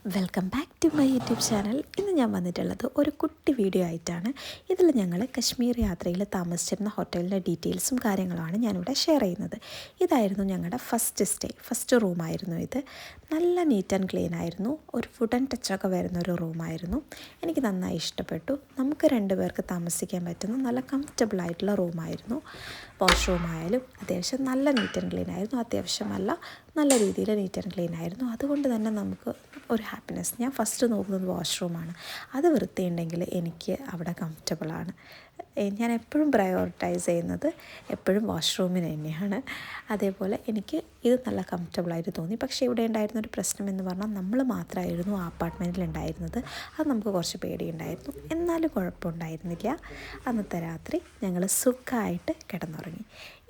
Welcome back to my YouTube channel. ഇന്ന് ഞാൻ വന്നിട്ടുള്ളത് ഒരു കുട്ടി വീഡിയോ ആയിട്ടാണ്. ഇതിൽ ഞങ്ങൾ കശ്മീർ യാത്രയിൽ താമസിച്ചിരുന്ന ഹോട്ടലിൻ്റെ ഡീറ്റെയിൽസും കാര്യങ്ങളുമാണ് ഞാനിവിടെ ഷെയർ ചെയ്യുന്നത്. ഇതായിരുന്നു ഞങ്ങളുടെ ഫസ്റ്റ് റൂമായിരുന്നു ഇത്. നല്ല നീറ്റ് ആൻഡ് ക്ലീൻ ആയിരുന്നു. ഒരു വുഡൻ ടച്ചൊക്കെ വരുന്ന ഒരു റൂമായിരുന്നു. എനിക്ക് നന്നായി ഇഷ്ടപ്പെട്ടു. നമുക്ക് 2 പേർക്ക് താമസിക്കാൻ പറ്റുന്ന നല്ല കംഫർട്ടബിൾ ആയിട്ടുള്ള റൂമായിരുന്നു. വാഷ്റൂമായാലും അത്യാവശ്യം നല്ല നീറ്റ് ആൻഡ് ക്ലീൻ ആയിരുന്നു. നല്ല രീതിയിൽ നീറ്റ് ആൻഡ് ക്ലീൻ ആയിരുന്നു. അതുകൊണ്ട് തന്നെ നമുക്ക് ഒരു ഹാപ്പിനെസ്. ഞാൻ ഫസ്റ്റ് നോക്കുന്നത് വാഷ്റൂമാണ്. അത് വൃത്തിയുണ്ടെങ്കിൽ എനിക്ക് അവിടെ കംഫർട്ടബിളാണ്. ഞാൻ എപ്പോഴും പ്രയോറിറ്റൈസ് ചെയ്യുന്നത് എപ്പോഴും വാഷ്റൂമിന് തന്നെയാണ്. അതേപോലെ എനിക്ക് ഇത് നല്ല കംഫർട്ടബിളായിട്ട് തോന്നി. പക്ഷേ ഇവിടെ ഉണ്ടായിരുന്നൊരു പ്രശ്നം എന്ന് പറഞ്ഞാൽ നമ്മൾ മാത്രമായിരുന്നു ആ അപ്പാർട്ട്മെൻറ്റിൽ ഉണ്ടായിരുന്നത്. അത് നമുക്ക് കുറച്ച് പേടിയുണ്ടായിരുന്നു. എന്നാലും കുഴപ്പമുണ്ടായിരുന്നില്ല. അന്നത്തെ രാത്രി ഞങ്ങൾ സുഖമായിട്ട് കിടന്നുറങ്ങി.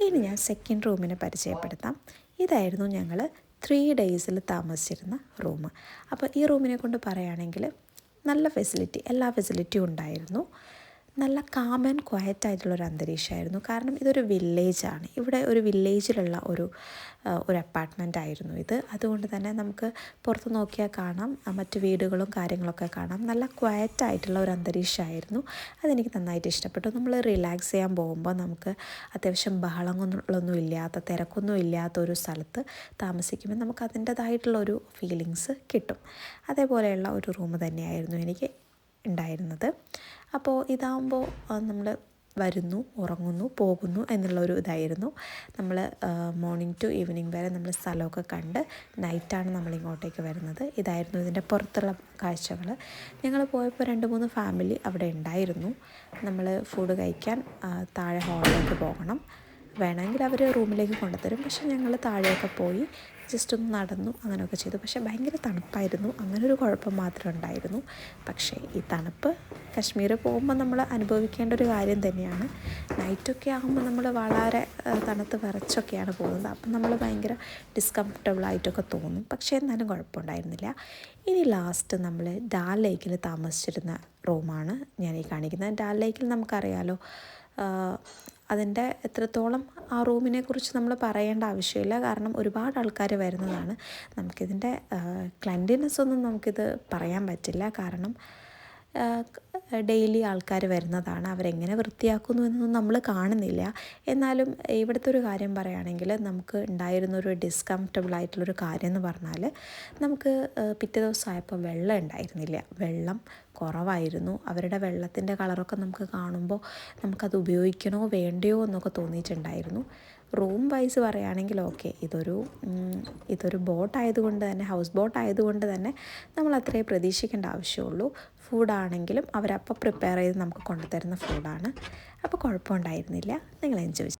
ഇനി ഞാൻ സെക്കൻഡ് റൂമിനെ പരിചയപ്പെടുത്താം. ഇതായിരുന്നു ഞങ്ങൾ 3 ഡേയ്സിൽ താമസിച്ചിരുന്ന റൂം. അപ്പോൾ ഈ റൂമിനെ കൊണ്ട് പറയുകയാണെങ്കിൽ നല്ല എല്ലാ ഫെസിലിറ്റിയും ഉണ്ടായിരുന്നു. നല്ല കാം ആൻഡ് ക്വയറ്റ് ആയിട്ടുള്ളൊരു അന്തരീക്ഷമായിരുന്നു. കാരണം ഇതൊരു വില്ലേജാണ്. ഇവിടെ ഒരു വില്ലേജിലുള്ള ഒരു അപ്പാർട്ട്മെൻ്റ് ആയിരുന്നു ഇത്. അതുകൊണ്ട് തന്നെ നമുക്ക് പുറത്ത് നോക്കിയാൽ കാണാം, മറ്റ് വീടുകളും കാര്യങ്ങളൊക്കെ കാണാം. നല്ല ക്വയറ്റ് ആയിട്ടുള്ള ഒരു അന്തരീക്ഷമായിരുന്നു. അതെനിക്ക് നന്നായിട്ട് ഇഷ്ടപ്പെട്ടു. നമ്മൾ റിലാക്സ് ചെയ്യാൻ പോകുമ്പോൾ നമുക്ക് അത്യാവശ്യം ബഹളങ്ങളൊന്നും ഇല്ലാത്ത, തിരക്കൊന്നും ഇല്ലാത്ത ഒരു സ്ഥലത്ത് താമസിക്കുമ്പോൾ നമുക്ക് അതിൻ്റേതായിട്ടുള്ളൊരു ഫീലിങ്സ് കിട്ടും. അതേപോലെയുള്ള ഒരു റൂം തന്നെയായിരുന്നു എനിക്ക് ഉണ്ടായിരുന്നത്. അപ്പോൾ ഇതാകുമ്പോൾ നമ്മൾ വരുന്നു, ഉറങ്ങുന്നു, പോകുന്നു എന്നുള്ളൊരു ഇതായിരുന്നു. നമ്മൾ മോർണിംഗ് ടു ഈവനിങ് വരെ നമ്മൾ സ്ഥലമൊക്കെ കണ്ട് നൈറ്റാണ് നമ്മളിങ്ങോട്ടേക്ക് വരുന്നത്. ഇതായിരുന്നു ഇതിൻ്റെ പുറത്തുള്ള കാഴ്ചകൾ. ഞങ്ങൾ പോയപ്പോൾ 2-3 ഫാമിലി അവിടെ ഉണ്ടായിരുന്നു. നമ്മൾ ഫുഡ് കഴിക്കാൻ താഴെ ഹാളിലേക്ക് പോകണം. വേണമെങ്കിൽ അവർ റൂമിലേക്ക് കൊണ്ടുതരും. പക്ഷേ ഞങ്ങൾ താഴെയൊക്കെ പോയി ജസ്റ്റ് ഒന്ന് നടന്നു, അങ്ങനെയൊക്കെ ചെയ്തു. പക്ഷേ ഭയങ്കര തണുപ്പായിരുന്നു. അങ്ങനൊരു കുഴപ്പം മാത്രമേ ഉണ്ടായിരുന്നു. പക്ഷേ ഈ തണുപ്പ് കശ്മീർ പോകുമ്പോൾ നമ്മൾ അനുഭവിക്കേണ്ട ഒരു കാര്യം തന്നെയാണ്. നൈറ്റൊക്കെ ആകുമ്പോൾ നമ്മൾ വളരെ തണുത്ത് വിറച്ചൊക്കെയാണ് പോകുന്നത്. അപ്പം നമ്മൾ ഭയങ്കര ഡിസ്കംഫർട്ടബിളായിട്ടൊക്കെ തോന്നും. പക്ഷേ എന്നാലും കുഴപ്പമുണ്ടായിരുന്നില്ല. ഇനി ലാസ്റ്റ് നമ്മൾ ഡാൽ ലേക്കിൽ താമസിച്ചിരുന്ന റൂമാണ് ഞാൻ ഈ കാണിക്കുന്നത്. ഡാൽ ലേക്കിൽ നമുക്കറിയാലോ, അതിൻ്റെ എത്രത്തോളം ആ റൂമിനെ കുറിച്ച് നമ്മൾ പറയേണ്ട ആവശ്യമില്ല. കാരണം ഒരുപാട് ആൾക്കാർ വരുന്നതാണ്. നമുക്കിതിൻ്റെ ക്ലീൻലിനെസ് ഒന്നും നമുക്കിത് പറയാൻ പറ്റില്ല. കാരണം ഡെയിലി ആൾക്കാർ വരുന്നതാണ്. അവരെങ്ങനെ വൃത്തിയാക്കുന്നു എന്നൊന്നും നമ്മൾ കാണുന്നില്ല. എന്നാലും ഇവിടുത്തെ ഒരു കാര്യം പറയുകയാണെങ്കിൽ നമുക്ക് ഉണ്ടായിരുന്നൊരു ഡിസ്കംഫർട്ടബിളായിട്ടുള്ളൊരു കാര്യം എന്ന് പറഞ്ഞാൽ, നമുക്ക് പിറ്റേ ദിവസമായപ്പോൾ വെള്ളം ഉണ്ടായിരുന്നില്ല. വെള്ളം കുറവായിരുന്നു. അവരുടെ വെള്ളത്തിൻ്റെ കളറൊക്കെ നമുക്ക് കാണുമ്പോൾ നമുക്കത് ഉപയോഗിക്കണോ വേണ്ടയോ എന്നൊക്കെ തോന്നിയിട്ടുണ്ടായിരുന്നു. റൂം വൈസ് പറയുകയാണെങ്കിൽ ഓക്കെ, ഇതൊരു ബോട്ടായതുകൊണ്ട് തന്നെ, ഹൗസ് ബോട്ട് ആയതുകൊണ്ട് തന്നെ നമ്മൾ അത്രേ പ്രതീക്ഷിക്കേണ്ട ആവശ്യമുള്ളൂ. ഫുഡാണെങ്കിലും അവരപ്പോൾ പ്രിപ്പയർ ചെയ്ത് നമുക്ക് കൊണ്ടുതരുന്ന ഫുഡാണ്. അപ്പോൾ കുഴപ്പമുണ്ടായിരുന്നില്ല. നിങ്ങൾ എൻജോയ്